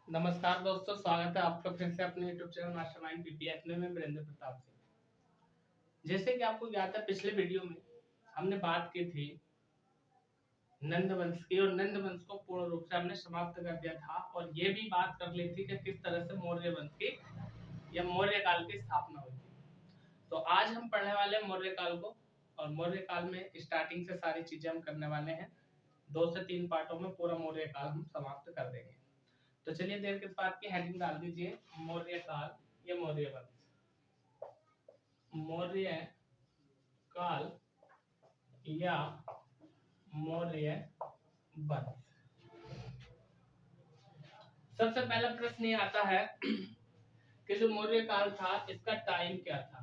नमस्कार दोस्तों, स्वागत है आपका फिर से अपने YouTube चैनल मास्टरमाइंड पीपीएफ में वीरेंद्र प्रताप सिंह। जैसे कि आपको याद है, पिछले वीडियो में हमने बात की थी नंद वंश की और नंद वंश को पूर्ण रूप से हमने समाप्त कर दिया था और ये भी बात कर ली थी कि किस तरह से मौर्य वंश की या मौर्य काल की स्थापना हुई थी। तो आज हम पढ़ने वाले हैं मौर्य काल को और मौर्य काल में स्टार्टिंग से सारी चीजें हम करने वाले हैं। 2 से 3 पार्टों में पूरा मौर्य काल हम समाप्त कर देंगे। तो चलिए देर किस बात की, हेडिंग डाल दीजिए मौर्य काल या मौर्य वंश। मौर्य काल या मौर्य वंश। सबसे पहला प्रश्न ये आता है कि जो मौर्य काल था इसका टाइम क्या था।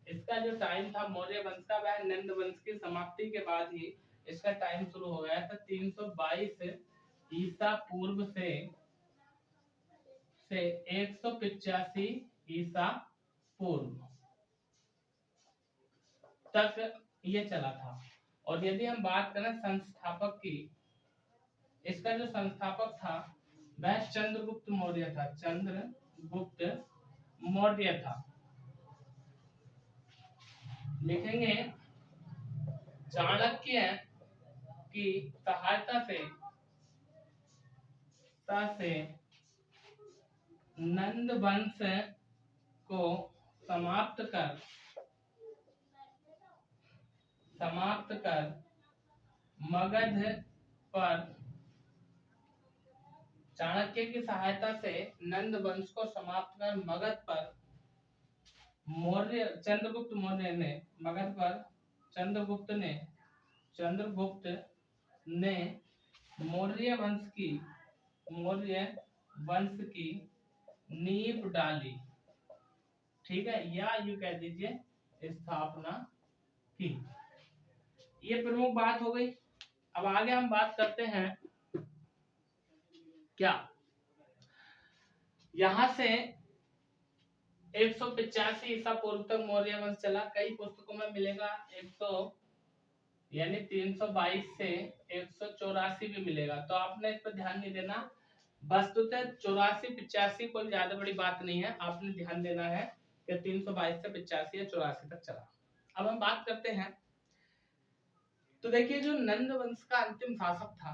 इसका जो टाइम था मौर्य वंश का, वह नंद वंश की समाप्ति के बाद ही इसका टाइम शुरू हो गया था। 322 ईसा पूर्व से 185 ईसा पूर्व तक ये चला था। और यदि हम बात करें संस्थापक की, इसका जो संस्थापक था वह चंद्रगुप्त मौर्य था। चंद्रगुप्त मौर्य था। लिखेंगे चाणक्य की सहायता से नंद वंश को समाप्त कर मगध पर, चाणक्य की सहायता से नंद वंश को समाप्त कर मगध पर चंद्रगुप्त मौर्य ने मगध पर चंद्रगुप्त ने मौर्य वंश की नींव डाली। ठीक है, या यूं कह दीजिए स्थापना की। ये प्रमुख बात हो गई। अब आगे हम बात करते हैं क्या यहां से 185 ईसा पूर्व तक मौर्य वंश चला। कई पुस्तकों में मिलेगा 100 यानी 322 से 184 भी मिलेगा, तो आपने इस पर ध्यान नहीं देना। वस्तुतः 84-85 कोई ज्यादा बड़ी बात नहीं है, आपने ध्यान देना है कि 322 से 85 या 84 तक चला। अब हम बात करते हैं, तो देखिए जो नंद वंश का अंतिम शासक था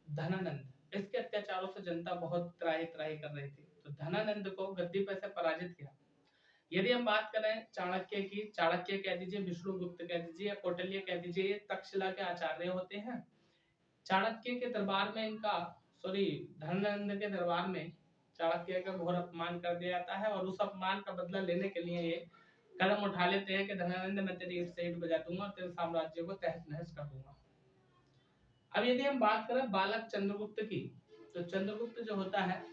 धनानंद, इसके अत्याचारों से जनता बहुत त्राही कर रही थी, तो धनानंद को गद्दी पर से पराजित किया। यदि हम बात करें चाणक्य की, चाणक्य कह दीजिए, विष्णुगुप्त कह दीजिए या कौटिल्य कह दीजिए, ये तक्षशिला के आचार्य होते हैं। चाणक्य के दरबार में धनानंद के दरबार में चाणक्य का घोर अपमान कर दिया जाता है और उस अपमान का बदला लेने के लिए ये कदम उठा लेते हैं कि धनानंद, मैं तेरी ईंट से ईंट बजा दूंगा और तेरे साम्राज्य को तहस नहस कर दूंगा। अब यदि हम बात करें बालक चंद्रगुप्त की, तो चंद्रगुप्त जो होता है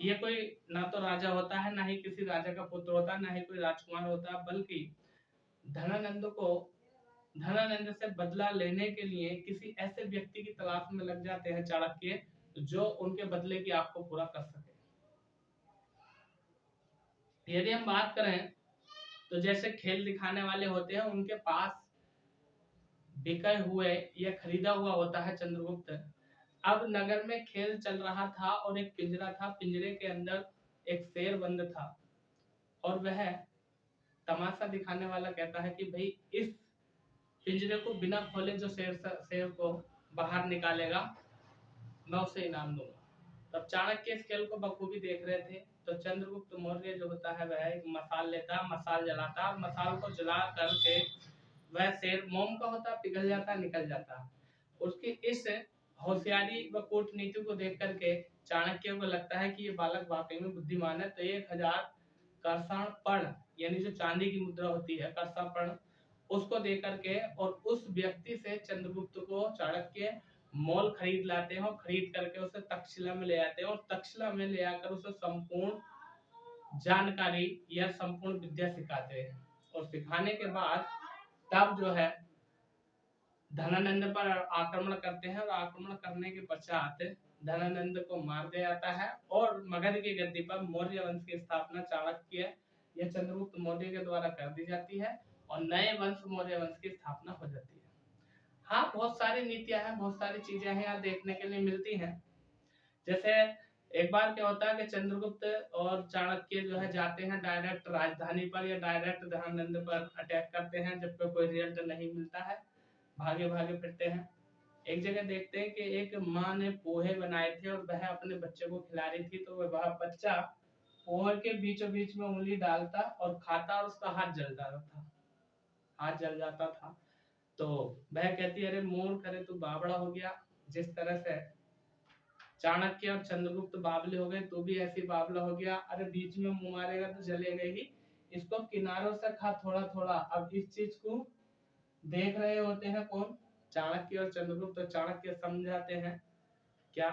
ये कोई ना तो राजा होता है, ना ही किसी राजा का पुत्र होता है, ना ही कोई राजकुमार होता है, बल्कि धनानंद से बदला लेने के लिए किसी ऐसे व्यक्ति की तलाश में लग जाते हैं चाणक्य, जो उनके बदले की आपको पूरा कर सके। यदि हम बात करें तो जैसे खेल दिखाने वाले होते हैं, उनके पास बिके हुए या खरीदा हुआ होता है चंद्रगुप्त। अब नगर में खेल चल रहा था और एक पिंजरा था, पिंजरे के अंदर एक शेर बंद था और वह तमाशा दिखाने वाला कहता है कि भाई इस पिंजरे को बिना खोले जो शेर को बाहर निकालेगा मैं उसे इनाम दूंगा। तब चाणक्य इस खेल को बखूबी देख रहे थे, तो चंद्रगुप्त मौर्य जो होता है वह एक मसाल लेता, मसाल जलाता और मसाल को जला करके वह शेर मोम का होता, पिघल जाता, निकल जाता। उसकी इस होशियारी व कूटनीति को देख करके चाणक्य को लगता है कि ये बालक वाकई में बुद्धिमान है, तो 1000 कर्षण पर्ण यानी जो चांदी की मुद्रा होती है कर्षण पर्ण, उसको दे करके और उस व्यक्ति से चंद्रगुप्त को चाणक्य मोल खरीद लाते हैं और खरीद करके उसे तक्षशिला में ले आते हैं और तक्षशिला में ले आकर उसे संपूर्ण जानकारी या संपूर्ण विद्या सिखाते हैं। और सिखाने के बाद तब जो है धनानंद पर आक्रमण करते हैं और आक्रमण करने के पश्चात धनानंद को मार दिया जाता है और मगध की गद्दी पर मौर्य वंश की स्थापना चाणक्य या चंद्रगुप्त मौर्य के द्वारा कर दी जाती है और नए वंश मौर्य वंश की स्थापना हो जाती है। हाँ, बहुत सारी नीतियां हैं, बहुत सारी चीजें हैं यहाँ देखने के लिए मिलती हैं। जैसे एक बार क्या होता है कि चंद्रगुप्त और चाणक्य जो है जाते हैं डायरेक्ट राजधानी पर या डायरेक्ट धनानंद पर अटैक करते हैं, जब कोई रिजल्ट नहीं मिलता है, भागे भागे फिरते हैं। एक जगह देखते हैं कि एक माँ ने पोहे बनाए थे और वह अपने बच्चे को खिला रही थी, तो वह बच्चा पोहे के बीचों बीच में उंगली डालता और खाता और उसका हाथ जल जाता था, हाथ जल जाता था। तो वह कहती, अरे मूर्ख, अरे तू बावड़ा हो गया, जिस तरह से चाणक्य और चंद्रगुप्त बावले हो गए, तू भी ऐसी बावला हो गया, अरे बीच में मुंह मारेगा तो जलेगा ही, इसको किनारों से खा थोड़ा थोड़ा। अब इस चीज को देख रहे होते हैं कौन, चाणक्य और चंद्रगुप्त। तो चाणक्य समझाते हैं क्या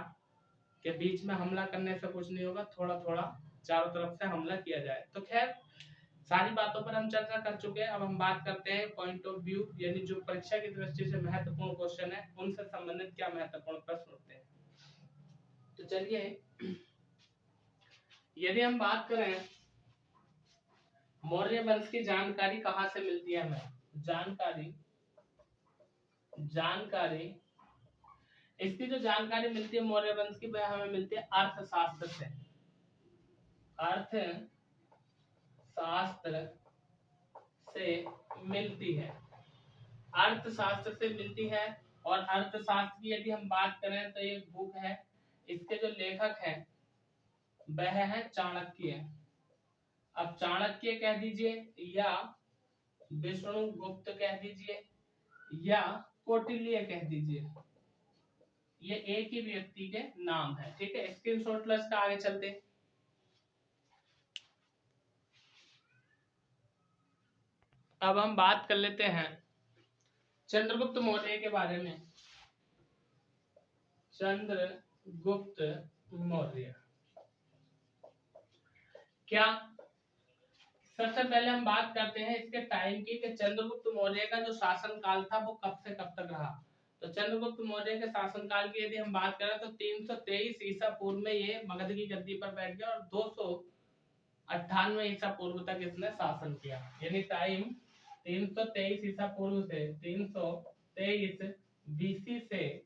कि बीच में हमला करने से कुछ नहीं होगा, थोड़ा थोड़ा चारों तरफ से हमला किया जाए। तो खैर सारी बातों पर हम चर्चा कर चुके हैं। अब हम बात करते हैं पॉइंट ऑफ व्यू, यानी जो परीक्षा की दृष्टि से महत्वपूर्ण क्वेश्चन है उनसे संबंधित क्या महत्वपूर्ण प्रश्न होते हैं। तो चलिए, यदि हम बात करें मौर्य वंश की जानकारी कहाँ से मिलती है हमें, जानकारी इसकी जो जानकारी मिलती है मौर्य वंश की, वह हमें मिलती है अर्थशास्त्र से। अर्थशास्त्र से मिलती है, अर्थशास्त्र से मिलती है। और अर्थशास्त्र की यदि हम बात करें तो एक बुक है, इसके जो लेखक हैं वह है चाणक्य। अब चाणक्य कह दीजिए या विष्णुगुप्त कह दीजिए या कौटिल्य कह दीजिए, ये एक ही व्यक्ति के नाम है। ठीक है, स्क्रीनशॉट प्लस का आगे चलते। अब हम बात कर लेते हैं चंद्रगुप्त मौर्य के बारे में। चंद्रगुप्त मौर्य क्या, सबसे पहले हम बात करते हैं इसके टाइम की कि चंद्रगुप्त मौर्य का जो शासन काल था वो कब से कब तक रहा। तो चंद्रगुप्त मौर्य के शासनकाल की यदि हम बात करें तो 323 ईसा पूर्व में ये मगध की गद्दी पर बैठ गया और 298 ईसा पूर्व तक इसने शासन किया। यानी टाइम 323 ईसा पूर्व से 323 बीसी से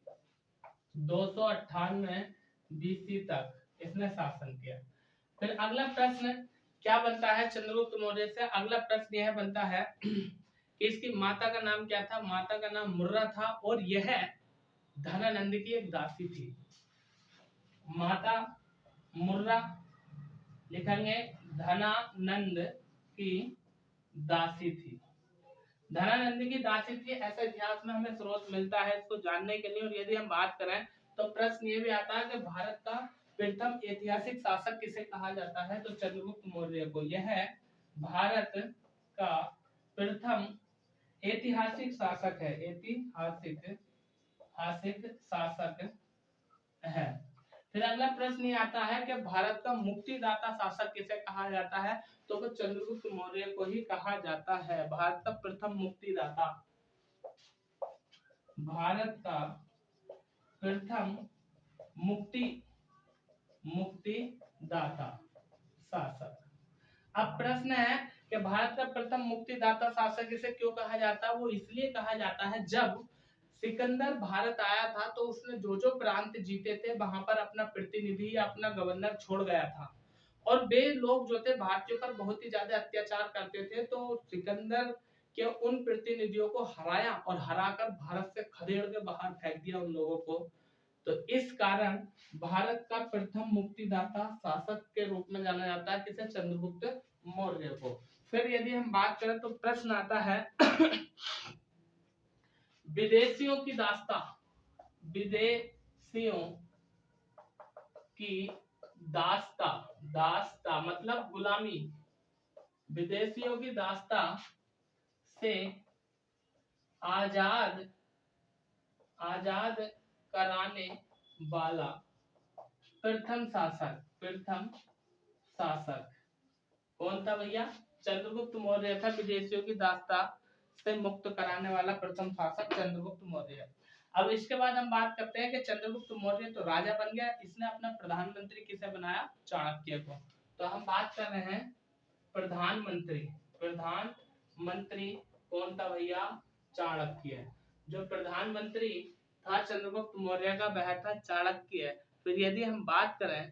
298 बीसी तक इसने शासन किया। फिर अगला प्रश्न क्या बनता है चंद्रगुप्त मौर्य से, अगला प्रश्न यह बनता है कि इसकी माता का नाम क्या था। माता का नाम मुर्रा था और यह धनानंद की एक दासी थी। माता मुर्रा लिखेंगे, धनानंद की दासी थी। धनानंद की दासी थी, ऐसा इतिहास में हमें स्रोत मिलता है इसको जानने के लिए। और यदि हम बात करें तो प्रश्न ये भी आता है कि भारत का प्रथम ऐतिहासिक शासक किसे कहा जाता है, तो चंद्रगुप्त मौर्य को। यह भारत का प्रथम ऐतिहासिक शासक है, ऐतिहासिक शासक है। फिर अगला प्रश्न ये आता है कि भारत का मुक्तिदाता शासक किसे कहा जाता है, तो वो चंद्रगुप्त मौर्य को ही कहा जाता है। भारत का प्रथम मुक्तिदाता, भारत का प्रथम मुक्तिदाता शासक। अब प्रश्न है कि भारत का प्रथम मुक्तिदाता शासक इसे क्यों कहा जाता है। वो इसलिए कहा जाता है जब सिकंदर भारत आया था तो उसने जो जो प्रांत जीते थे वहां पर अपना प्रतिनिधि या अपना गवर्नर छोड़ गया था और वे लोग जो थे भारतीयों पर बहुत ही ज्यादा अत्याचार करते थे। तो सिकंदर के उन प्रतिनिधियों को हराया और हराकर भारत से खदेड़ के बाहर फेंक दिया उन लोगों को। तो इस कारण भारत का प्रथम मुक्तिदाता शासक के रूप में जाना जाता है किसे, चंद्रगुप्त मौर्य को। फिर यदि हम बात करें तो प्रश्न आता है विदेशियों की दास्ता, विदेशियों की दास्ता मतलब गुलामी, विदेशियों की दास्ता से आजाद कराने वाला प्रथम शासक कौन था भैया, चंद्रगुप्त मौर्य था। विदेशियों की दास्ता से मुक्त कराने वाला प्रथम शासक चंद्रगुप्त मौर्य। अब इसके बाद हम बात करते हैं कि चंद्रगुप्त मौर्य तो राजा बन गया, इसने अपना प्रधानमंत्री किसे बनाया, चाणक्य को। तो हम बात कर रहे हैं प्रधानमंत्री कौन था भैया, चाणक्य। जो प्रधानमंत्री था चंद्रगुप्त मौर्य का वह था चाणक्य। फिर यदि हम बात करें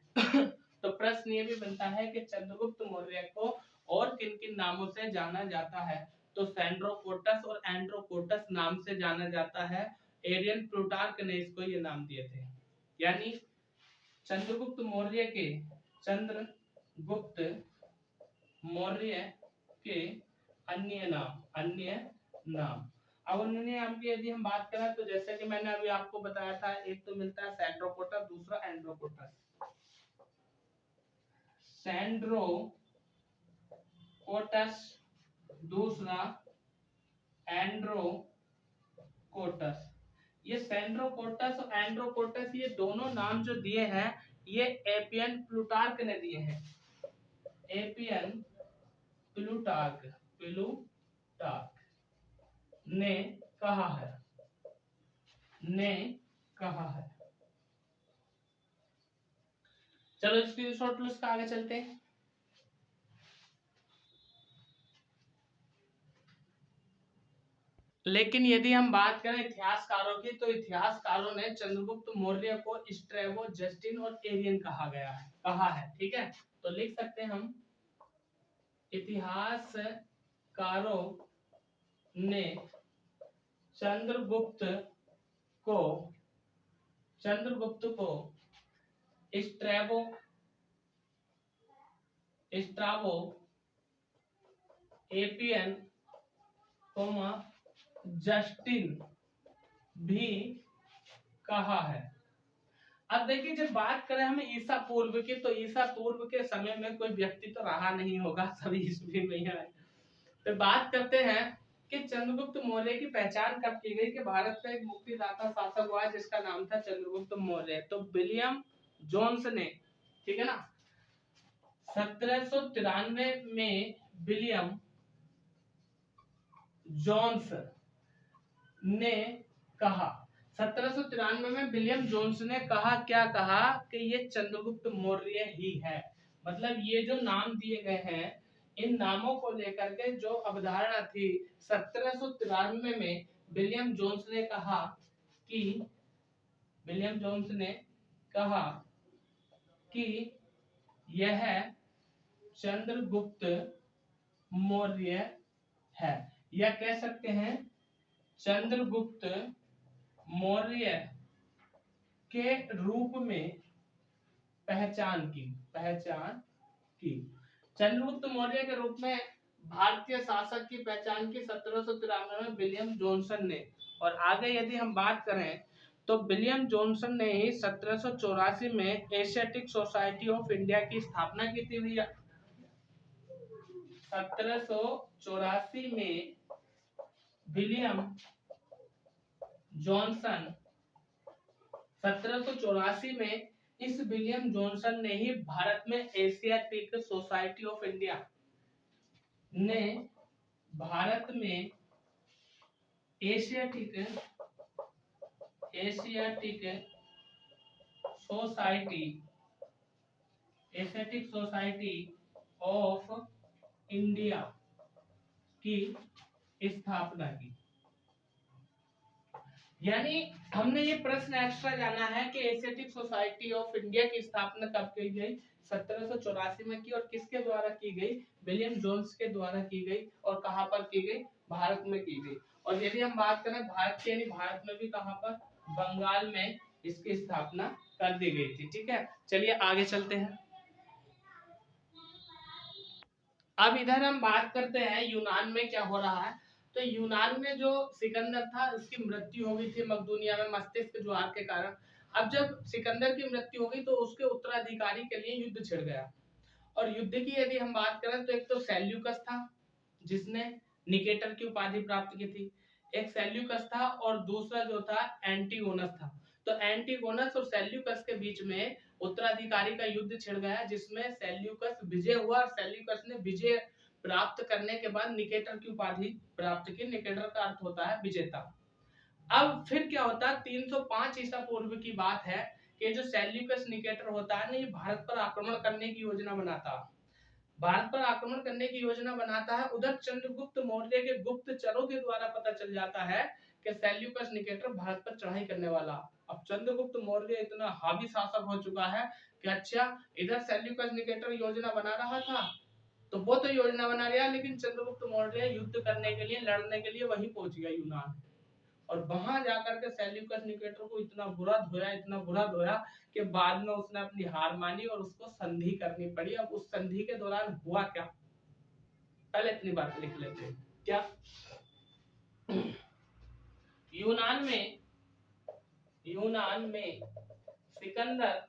तो प्रश्न ये भी बनता है कि चंद्रगुप्त मौर्य को और किन किन नामों से जाना जाता है, तो सैंड्रोकोटस और एंड्रोकोटस नाम से जाना जाता है। एरियन प्लूटार्क ने इसको ये नाम दिए थे। यानी चंद्रगुप्त मौर्य के अन्य नाम। अब उन्होंने नाम की यदि हम बात करें तो जैसे कि मैंने अभी आपको बताया था, एक तो मिलता है सैंड्रोकोटस, दूसरा एंड्रोकोटस। सैंड्रोकोटस दूसरा एंड्रोकोटस। ये सैंड्रोकोटस और एंड्रोकोटस ये दोनों नाम जो दिए हैं ये एपियन प्लूटार्क ने दिए हैं। एपियन प्लूटार्क ने कहा है। चलो इसकी शॉर्ट लिस्ट आगे चलते हैं। लेकिन यदि हम बात करें इतिहासकारों की, तो इतिहासकारों ने चंद्रगुप्त मौर्य को स्ट्रैबो, जस्टिन और एरियन कहा है। ठीक है, तो लिख सकते हैं हम, इतिहासकारों ने चंद्रगुप्त को स्ट्राबो, एपियन, जस्टिन भी कहा है। अब देखिए, जब बात करें हम ईसा पूर्व की, तो ईसा पूर्व के समय में कोई व्यक्ति तो रहा नहीं होगा, सभी ईस्वी में है। तो बात करते हैं कि चंद्रगुप्त मौर्य की पहचान कब की गई, कि भारत का एक मुक्तिदाता शासक हुआ जिसका नाम था चंद्रगुप्त मौर्य। तो विलियम जोन्स ने, ठीक है ना, 1793 में विलियम जोन्स ने कहा, 1793 में विलियम जोन्स ने कहा, क्या कहा, कि ये चंद्रगुप्त मौर्य ही है। मतलब ये जो नाम दिए गए हैं, इन नामों को लेकर के जो अवधारणा थी 1793 में विलियम जोन्स ने कहा कि यह चंद्रगुप्त मौर्य है, या कह सकते हैं चंद्रगुप्त मौर्य के रूप में पहचान की। चंद्रगुप्त मौर्य के रूप में भारतीय शासक की पहचान की 1793 में विलियम जॉनसन ने। और आगे यदि हम बात करें तो विलियम जॉनसन ने ही 1784 में एशियाटिक सोसाइटी ऑफ इंडिया की स्थापना की थी भैया। 1784 में विलियम जॉनसन 1784 में इस विलियम जॉनसन ने ही भारत में एशियाटिक सोसाइटी ऑफ इंडिया ने भारत में एशियाटिक सोसाइटी ऑफ इंडिया की स्थापना की। यानी हमने ये प्रश्न एक्स्ट्रा जाना है कि एशियाटिक सोसाइटी ऑफ इंडिया की स्थापना कब की गई, 1784 में की, और किसके द्वारा की गई, विलियम जोन्स के द्वारा की गई। और कहां पर की गई, भारत में की गई। और यदि हम बात करें भारत की, यानी भारत में भी कहां पर, बंगाल में इसकी स्थापना कर दी गई थी। ठीक है, चलिए आगे चलते हैं। अब इधर हम बात करते हैं यूनान में क्या हो रहा है। तो यूनान में जो सिकंदर था उसकी मृत्यु हो गई थी मकदूनिया में मस्तिष्क ज्वार के कारण। अब जब सिकंदर की मृत्यु हो गई तो उसके उत्तराधिकारी के लिए युद्ध छिड़ गया। और युद्ध की यदि हम बात करें तो एक तो सेल्यूकस था जिसने निकेटर की उपाधि प्राप्त की थी, एक सेल्यूकस था, और दूसरा जो था एंटीगोनस था। तो एंटीगोनस और सेल्यूकस के बीच में उत्तराधिकारी का युद्ध छिड़ गया, जिसमें सेल्यूकस विजय हुआ। और सेल्यूकस ने विजय प्राप्त करने के बाद निकेटर की उपाधि प्राप्त की। निकेटर का अर्थ होता है विजेता। अब फिर क्या होता है, 305 ईसा पूर्व की बात है कि जो सेल्यूकस निकेटर होता है ना, ये भारत पर आक्रमण करने की योजना बनाता है। उधर चंद्रगुप्त मौर्य के गुप्तचरों के द्वारा पता चल जाता है कि सेल्यूकस निकेटर भारत पर चढ़ाई करने वाला। अब चंद्रगुप्त मौर्य इतना हावी शासक हो चुका है कि अच्छा इधर सेल्यूकस निकेटर योजना बना रहा था, तो वो तो योजना बना रहा, लेकिन चंद्रगुप्त मौर्य युद्ध करने के लिए, लड़ने के लिए वहीं पहुंच गया यूनान, और वहां जाकर के सेल्यूकस निकेटर को इतना बुरा धोया, इतना बुरा धोया कि बाद में उसने अपनी हार मानी और उसको संधि करनी पड़ी। अब उस संधि के दौरान हुआ क्या, पहले इतनी बात लिख लेते हैं। क्या यूनान में सिकंदर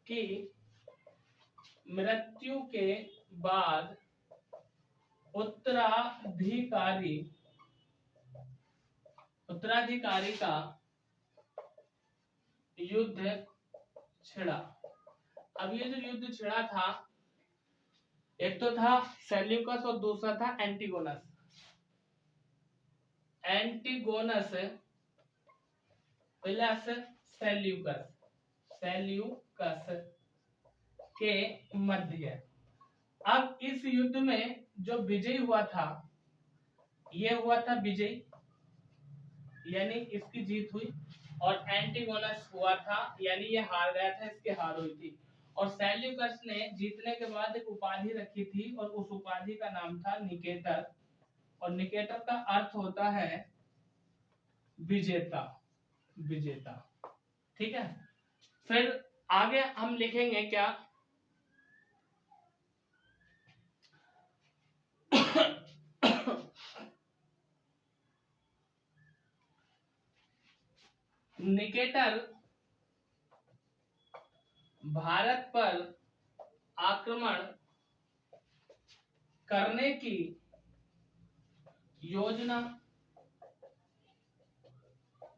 की मृत्यु के बाद उत्तराधिकारी का युद्ध छिड़ा। अब ये जो युद्ध छिड़ा था, एक तो था सेल्यूकस और दूसरा था एंटीगोनस। प्लस सेल्यूकस के मध्य। अब इस युद्ध में जो विजयी हुआ था, ये हुआ था विजयी, यानी इसकी जीत हुई, और एंटीगोनस हुआ था, यानी ये हार गया था, इसकी हार हुई थी। और सेल्यूकस ने जीतने के बाद एक उपाधि रखी थी, और उस उपाधि का नाम था निकेटर, और निकेटर का अर्थ होता है विजेता, विजेता। ठीक है, फिर आगे हम लिखेंगे क्या, निकेटर भारत पर आक्रमण करने की योजना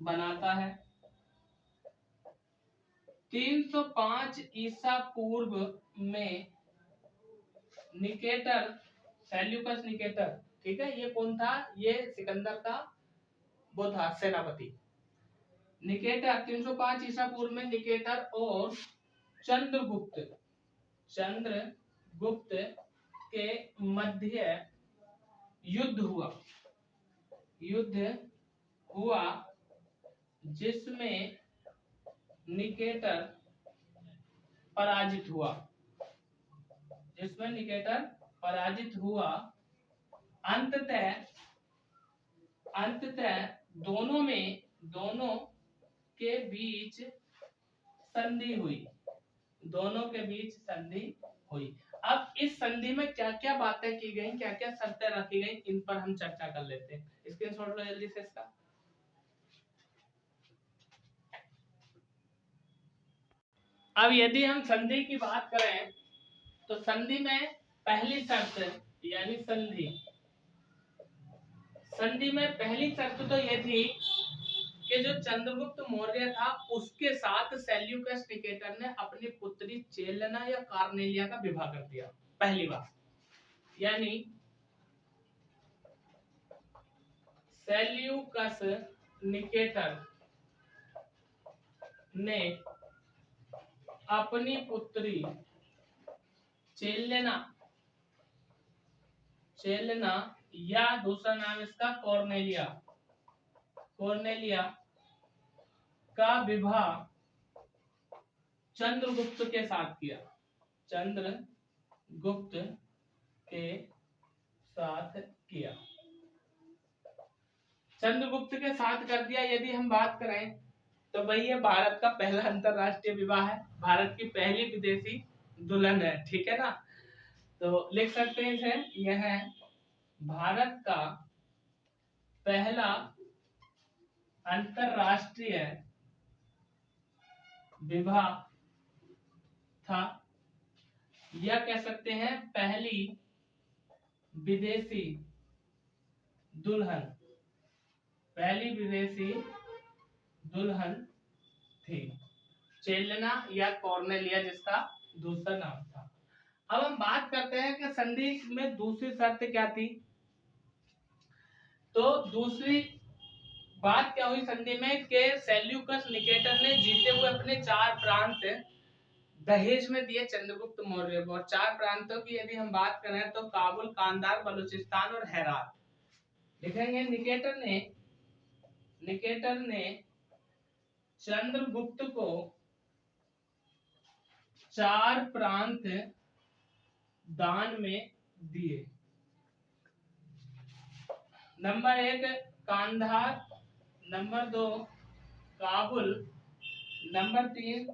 बनाता है। 305 ईसा पूर्व में निकेटर, सेल्यूकस निकेटर, ठीक है, ये कौन था, ये सिकंदर का वो था सेनापति। निकेटर 305 ईसा पूर्व में निकेटर और चंद्रगुप्त के मध्य युद्ध हुआ, जिसमें निकेटर पराजित हुआ। अंततः दोनों के बीच संधि हुई। अब इस संधि में क्या क्या बातें की गई, क्या क्या शर्तें रखी गई, इन पर हम चर्चा कर लेते हैं। स्क्रीनशॉट लो जल्दी से इसका। अब यदि हम संधि की बात करें तो संधि में पहली शर्त, यानी संधि में पहली शर्त तो ये थी कि जो चंद्रगुप्त मौर्य था उसके साथ सेल्यूकस निकेटर ने अपनी पुत्री चेलेना या कार्नेलिया का विवाह कर दिया, पहली बार। यानी सेल्यूकस निकेटर ने अपनी पुत्री चेलेना या दूसरा नाम इसका कॉर्नेलिया का विवाह चंद्रगुप्त के साथ किया। चंद्रगुप्त के साथ कर दिया। यदि हम बात करें तो भाई ये भारत का पहला अंतरराष्ट्रीय विवाह है, भारत की पहली विदेशी दुल्हन है, ठीक है ना। तो लिख सकते हैं इसे, यह भारत का पहला अंतरराष्ट्रीय विवाह था, या कह सकते हैं पहली विदेशी दुल्हन थी, चेलेना या कॉर्नेलिया जिसका दूसरा नाम था। अब हम बात करते हैं कि संधि में दूसरी शर्त क्या थी। तो दूसरी बात क्या हुई संधि में कि सेल्यूकस निकेटर ने जीते हुए अपने 4 प्रांत दहेज में दिए चंद्रगुप्त मौर्य को। और 4 प्रांतों की यदि हम बात करें तो काबुल, कांधार, बलूचिस्तान और हेरात। लिखेंगे निकेटर ने चंद्रगुप्त को 4 प्रांत दान में दिए। Number 1 Kandahar, number 2 Kabul, number 3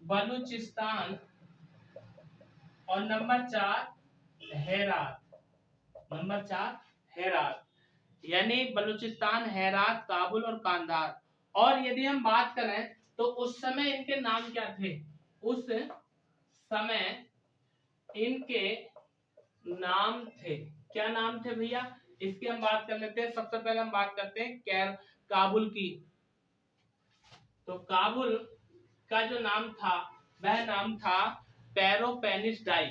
Balochistan और नंबर 4 हेरात। नंबर 4 हेरात, यानी बलूचिस्तान, हेरात, काबुल और कांधार। और यदि हम बात करें तो उस समय इनके नाम क्या थे? उस समय इनके नाम थे, क्या नाम थे भैया? इसकी हम बात कर लेते हैं। सबसे पहले हम बात करते हैं काबुल की। तो काबुल का जो नाम था वह नाम था पेरोपेनिस डाई।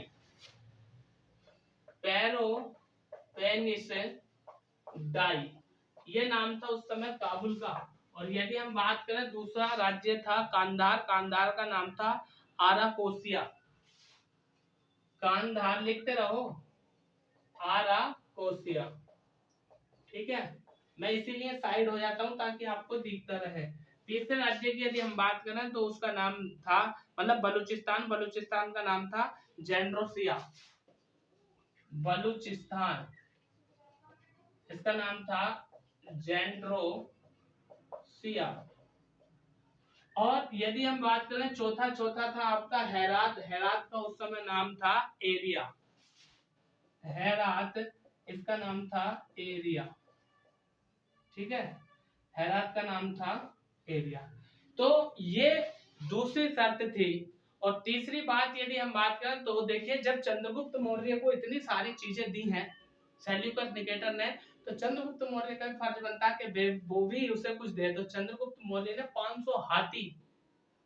पेरोपेनिस डाई, ये नाम था उस समय काबुल का। और यदि हम बात करें दूसरा राज्य था कांधार। कांधार का नाम था आराकोसिया। कांधार लिखते रहो, आराकोसिया। ठीक है, मैं इसीलिए साइड हो जाता हूं ताकि आपको दिखता रहे। तीसरे राज्य की यदि हम बात करें तो उसका नाम था, मतलब बलूचिस्तान। बलूचिस्तान का नाम था जेंड्रोसिया। बलूचिस्तान, इसका नाम था जेंड्रोसिया। और यदि हम बात करें चौथा था आपका हेरात। हेरात का उस समय नाम था एरिया। हेरात, इसका नाम था एरिया। ठीक है, हेरात का नाम था एरिया। तो ये दूसरी शर्त थी। और तीसरी बात यदि हम बात करें तो देखिए, जब चंद्रगुप्त मौर्य को इतनी सारी चीजें दी हैं सेल्यूकस निकेटर ने, तो चंद्रगुप्त मौर्य का फर्ज बनता है कि वो भी उसे कुछ दे। तो चंद्रगुप्त मौर्य ने 500 हाथी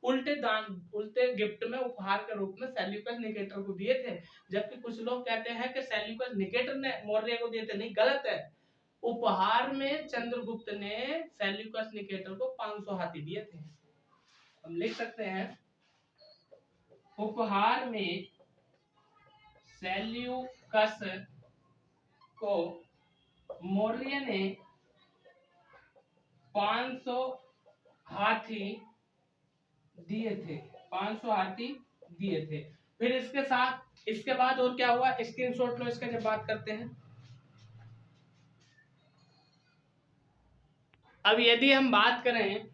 उल्टे गिफ्ट में उपहार के रूप में सेल्यूकस निकेटर को दिए थे। जबकि कुछ लोग कहते हैं कि सेल्यूकस निकेटर ने मौर्य को दिए थे। नहीं, गलत है। उपहार में चंद्रगुप्त ने सेल्यूकस निकेटर को 500 हाथी दिए थे। हम लिख सकते हैं, उपहार में सेल्यूकस को मौर्य ने 500 हाथी दिए थे। 500 हाथी दिए थे। फिर इसके बाद और क्या हुआ, स्क्रीनशॉट लो इसका जब बात करते हैं। अब यदि हम बात करें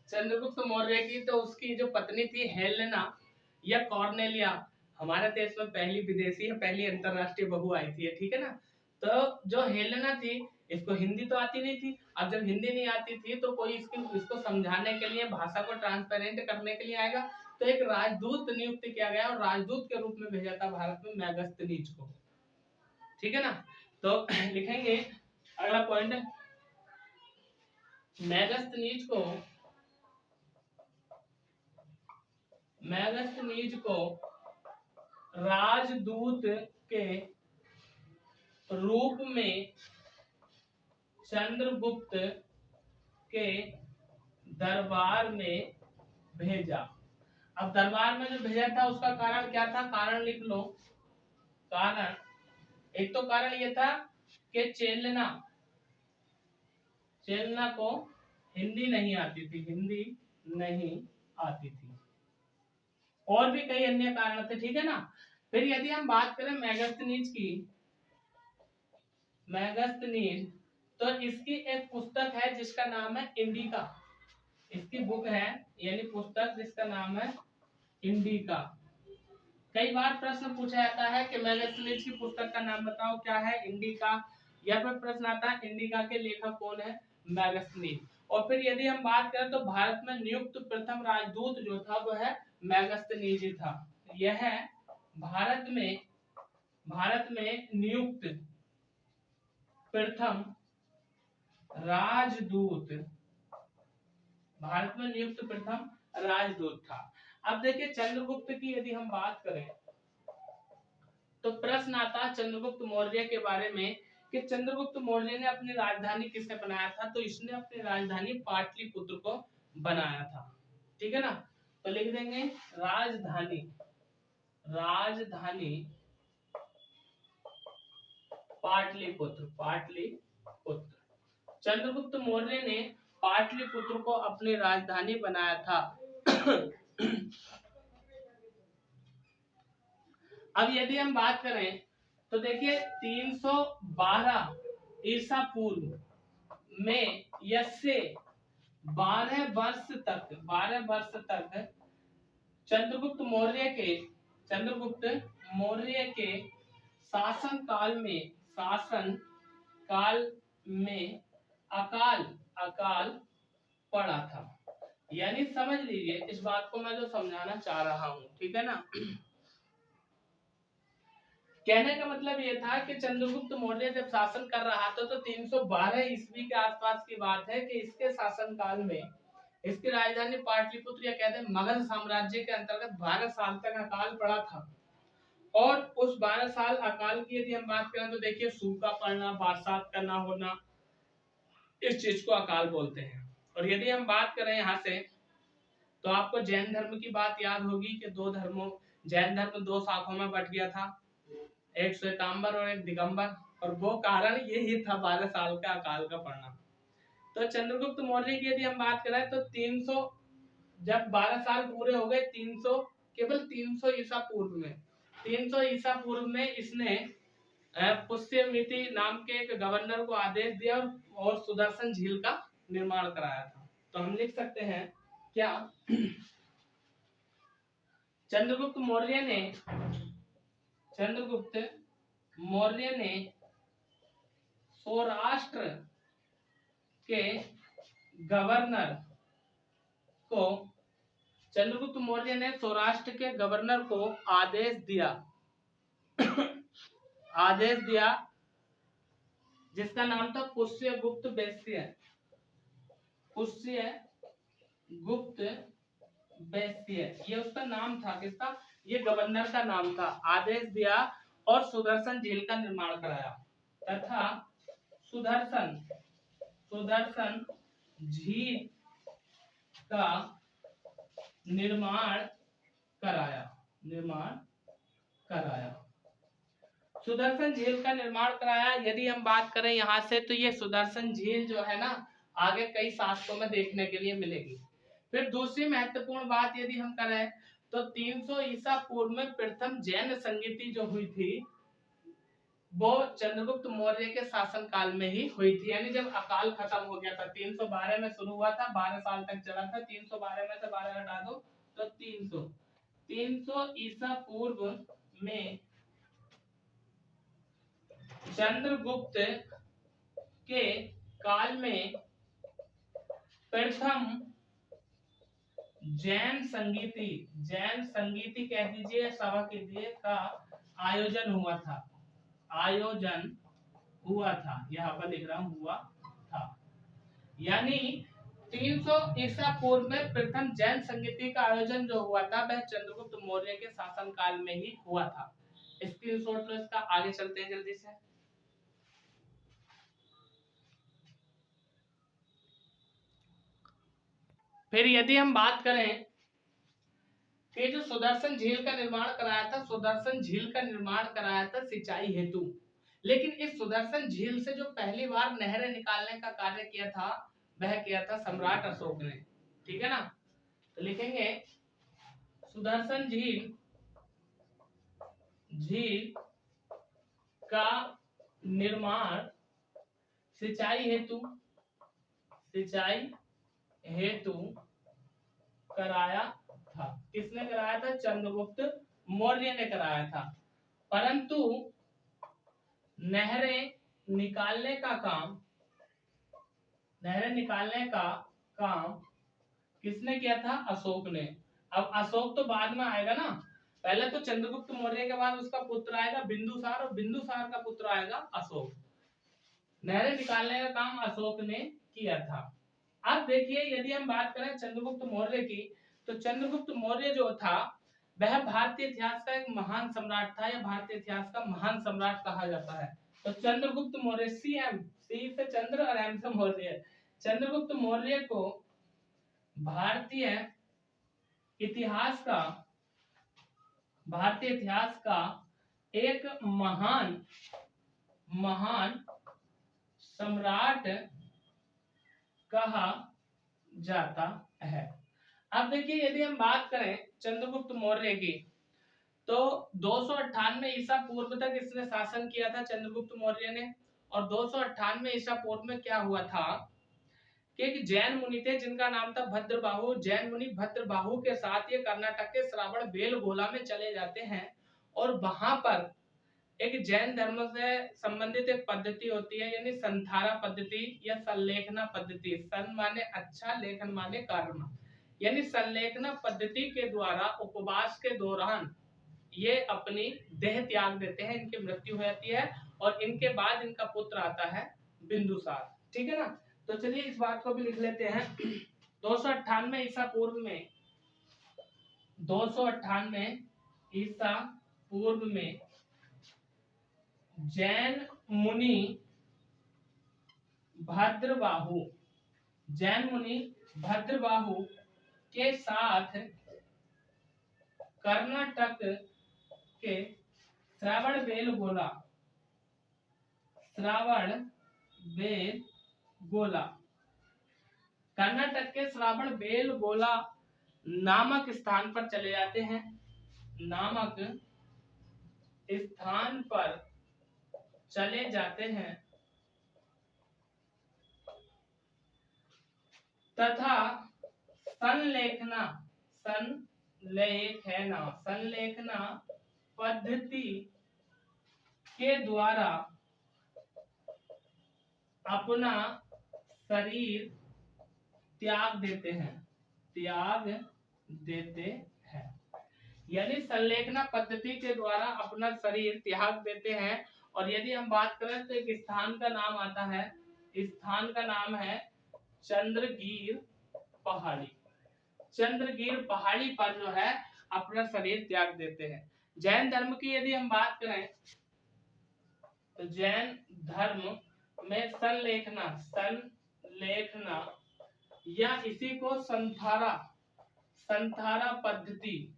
चंद्रगुप्त मौर्य की, तो उसकी जो पत्नी थी हेलेना या कॉर्नेलिया, हमारे देश में पहली विदेशी है, पहली अंतरराष्ट्रीय बहू आई थी, ठीक है ना। तो जो हेलेना थी, इसको हिंदी तो आती नहीं थी। अब जब हिंदी नहीं आती थी तो कोई इसको समझाने के लिए, भाषा को ट्रांसपेरेंट करने के लिए आएगा। तो एक राजदूत नियुक्त किया गया और राजदूत के रूप में भेजा था भारत में मेगास्थनीज को। ठीक है ना। तो लिखेंगे अगला पॉइंट, मेगास्थनीज को राजदूत के रूप में चंद्रगुप्त के दरबार में भेजा। अब दरबार में जो भेजा था उसका कारण क्या था? कारण लिख लो। कारण, एक तो कारण ये था कि चेलना को हिंदी नहीं आती थी, हिंदी नहीं आती थी। और भी कई अन्य कारण थे, ठीक है ना। फिर यदि हम बात करें मेगास्थनीज की, मेगास्थनीज, तो इसकी एक पुस्तक है जिसका नाम है इंडिका। इसकी बुक है, यानी पुस्तक जिसका नाम है इंडिका। कई बार प्रश्न पूछा जाता है कि मेगास्थनीज की पुस्तक का नाम बताओ, क्या है? इंडिका। या फिर प्रश्न आता है इंडिका के लेखक कौन है? मेगास्थनीज। और फिर यदि हम बात करें तो भारत में नियुक्त प्रथम राजदूत जो था वो है मेगास्थनीज ही था। यह भारत में नियुक्त प्रथम राजदूत, भारत में नियुक्त प्रथम राजदूत था। अब देखिए चंद्रगुप्त की यदि हम बात करें तो प्रश्न आता चंद्रगुप्त मौर्य के बारे में कि चंद्रगुप्त मौर्य ने अपनी राजधानी किसने बनाया था? तो इसने अपनी राजधानी पाटलिपुत्र को बनाया था। ठीक है ना। तो लिख देंगे राजधानी पाटलिपुत्र। चंद्रगुप्त मौर्य ने पाटलिपुत्र को अपनी राजधानी बनाया था। अब यदि हम बात करें तो देखिए 312 ईसा पूर्व में यसे 12 वर्ष तक चंद्रगुप्त मौर्य के शासन काल में अकाल पड़ा था। यानी समझ लीजिए इस बात को मैं जो समझाना चाह रहा हूं, ठीक है ना। कहने का मतलब ये था कि चंद्रगुप्त मौर्य जब शासन कर रहा था तो 312 ईस्वी के आसपास की बात है कि इसके शासन काल में इसकी राजधानी पाटलिपुत्र या कहते हैं मगध साम्राज्य के अंतर्गत 12 साल तक अकाल पड़ा था। और उस 12 साल अकाल की यदि हम बात करें तो देखिए सूखा पड़ना, बरसात का ना होना, इस चीज को अकाल बोलते हैं। और यदि हम बात करें यहाँ से तो आपको जैन धर्म की बात याद होगी कि जैन धर्म 2 शाखाओं में बट गया था, एक श्वेतांबर और एक दिगंबर, और वो कारण यही था 12 साल का अकाल का पड़ना। तो चंद्रगुप्त मौर्य की यदि हम बात करें तो 300 जब 12 साल पूरे हो गए, केवल 300 ईसा पूर्व में इसने पुष्यमिति नाम के एक गवर्नर को आदेश दिया और सुदर्शन झील का निर्माण कराया था। तो हम लिख सकते हैं क्या, चंद्रगुप्त मौर्य ने सौराष्ट्र के गवर्नर को आदेश दिया जिसका नाम था पुष्यगुप्त बेस्तिय। ये उसका नाम था, किसका, ये गवर्नर का नाम था। आदेश दिया और सुदर्शन झील का निर्माण कराया तथा सुदर्शन झील का निर्माण कराया। सुदर्शन झील का निर्माण कराया। यदि हम बात करें यहाँ से तो ये सुदर्शन झील जो है ना आगे कई शास्त्रों में देखने के लिए मिलेगी। फिर दूसरी महत्वपूर्ण बात यदि हम करें तो 300 ईसा पूर्व में प्रथम जैन संगीति जो हुई थी वो चंद्रगुप्त मौर्य के शासन काल में ही हुई थी। यानी जब अकाल खत्म हो गया था, 312 में शुरू हुआ था, 12 साल तक चला था। 312 में से 12 हटा दो तो 300 ईसा पूर्व में चंद्रगुप्त के काल में प्रथम जैन संगीति कह दीजिए, सभा कीजिए, का आयोजन हुआ था। यहाँ पर लिख रहा हूँ हुआ था। यानी 300 ईसा पूर्व में प्रथम जैन संगीति का आयोजन जो हुआ था वह चंद्रगुप्त मौर्य के शासन काल में ही हुआ था। स्क्रीनशॉट लो इसका, आगे चलते हैं जल्दी से। फिर यदि हम बात करें कि जो सुदर्शन झील का निर्माण कराया था सिंचाई हेतु। लेकिन इस सुदर्शन झील से जो पहली बार नहरें निकालने का कार्य किया था वह किया था सम्राट अशोक ने, ठीक है ना। तो लिखेंगे सुदर्शन झील का निर्माण सिंचाई हेतु कराया था। किसने कराया था? चंद्रगुप्त मौर्य ने कराया था। परंतु नहरें निकालने का काम किसने किया था? अशोक ने। अब अशोक तो बाद में आएगा ना, पहले तो चंद्रगुप्त मौर्य के बाद उसका पुत्र आएगा बिंदुसार, और बिंदुसार का पुत्र आएगा अशोक। नहरें निकालने का काम अशोक ने किया था। अब देखिए यदि हम बात करें चंद्रगुप्त मौर्य की, तो चंद्रगुप्त मौर्य जो था वह भारतीय इतिहास का एक महान सम्राट था, या भारतीय इतिहास का महान सम्राट कहा जाता है। तो चंद्रगुप्त मौर्य, सी से चंद्र और एम से मौर्य, चंद्रगुप्त मौर्य को भारतीय इतिहास का एक महान सम्राट कहा जाता है। अब देखिए यदि हम बात करें चंद्रगुप्त मौर्य की, तो 298 ईसा पूर्व तक इसने शासन किया था चंद्रगुप्त मौर्य ने। और 298 ईसा पूर्व में क्या हुआ था कि एक जैन मुनि थे जिनका नाम था भद्रबाहु। जैन मुनि भद्रबाहु के साथ ये कर्नाटक के श्रावण बेलगोला में चले जाते हैं और वहां पर एक जैन धर्म से संबंधित एक पद्धति होती है, यानी संथारा पद्धति या संलेखना पद्धति। सन माने अच्छा, लेखन माने कर्म, यानी संलेखना पद्धति के द्वारा उपवास के दौरान ये अपनी देह त्याग देते हैं, इनकी मृत्यु हो जाती है और इनके बाद इनका पुत्र आता है बिंदुसार। ठीक है ना, तो चलिए इस बात को भी लिख लेते हैं। 298 ईसा पूर्व में 298 ईसा पूर्व में जैन मुनि भद्रबाहु के साथ कर्नाटक के श्रावण बेलगोला कर्नाटक के श्रावण बेलगोला नामक स्थान पर चले जाते हैं। तथा संलेखना पद्धति के द्वारा अपना शरीर त्याग देते हैं। यानी संलेखना पद्धति के द्वारा अपना शरीर त्याग देते हैं। और यदि हम बात करें तो एक स्थान का नाम आता है, स्थान का नाम है चंद्रगीर पहाड़ी पर जो है अपना शरीर त्याग देते हैं। जैन धर्म की यदि हम बात करें तो जैन धर्म में संलेखना या इसी को संथारा पद्धति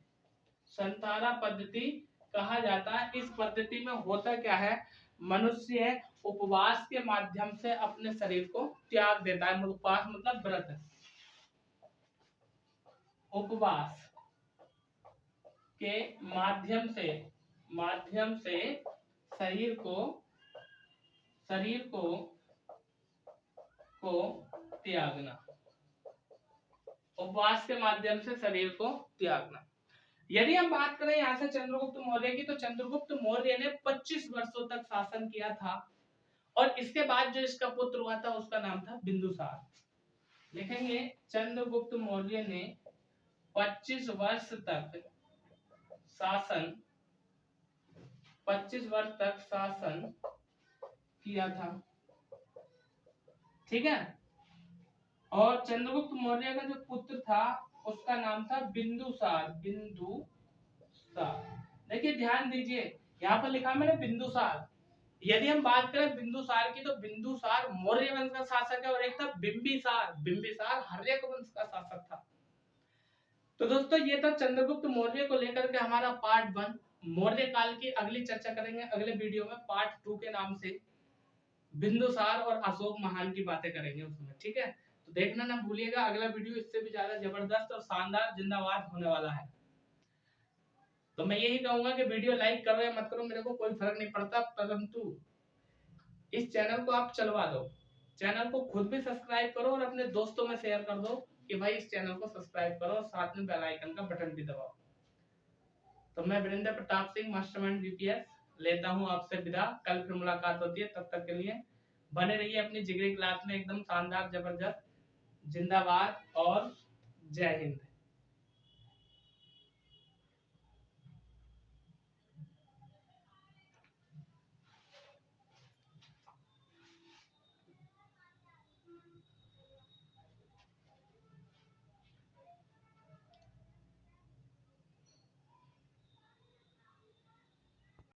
कहा जाता है। इस पद्धति में होता क्या है, मनुष्य उपवास के माध्यम से अपने शरीर को त्याग देता है। उपवास मतलब व्रत, उपवास के माध्यम से शरीर को त्यागना, उपवास के माध्यम से शरीर को त्यागना। यदि हम बात करें यहाँ से चंद्रगुप्त मौर्य की, तो चंद्रगुप्त मौर्य ने 25 वर्षों तक शासन किया था और इसके बाद जो इसका पुत्र हुआ था उसका नाम था बिंदुसार। लिखेंगे चंद्रगुप्त मौर्य ने 25 वर्ष तक शासन किया था। ठीक है, और चंद्रगुप्त मौर्य का जो पुत्र था उसका नाम था बिंदुसार। देखिए ध्यान दीजिए, यहाँ पर लिखा मैंने बिंदुसार। यदि हम बात करें बिंदुसार की, तो बिंदुसार मौर्य वंश का शासक है और एक था बिंबिसार हर्यक वंश का शासक था। तो दोस्तों ये था चंद्रगुप्त मौर्य को लेकर के हमारा पार्ट 1। मौर्य काल की अगली चर्चा करेंगे अगले वीडियो में, पार्ट 2 के नाम से बिंदुसार और अशोक महान की बातें करेंगे उसमें। ठीक है, तो देखना ना भूलिएगा, अगला वीडियो इससे भी ज्यादा जबरदस्त और शानदार जिंदाबाद होने वाला है। तो मैं यही कहूंगा कि वीडियो लाइक करो या मत करो मेरे को कोई फर्क नहीं पड़ता, परंतु इस चैनल को आप चलवा दो। चैनल को खुद भी सब्सक्राइब करो और अपने दोस्तों में शेयर कर दो कि भाई इस चैनल को सब्सक्राइब करो और साथ में बेल आइकन का बटन भी दबाओ। तो मैं वीरेंद्र प्रताप सिंह मास्टरमाइंड वीपीएस लेता हूं आपसे विदा। कल फिर मुलाकात होती है, तब तक के लिए बने रहिए अपनी जिगरी क्लास में, एकदम शानदार जबरदस्त। जिंदाबाद और जय हिंद।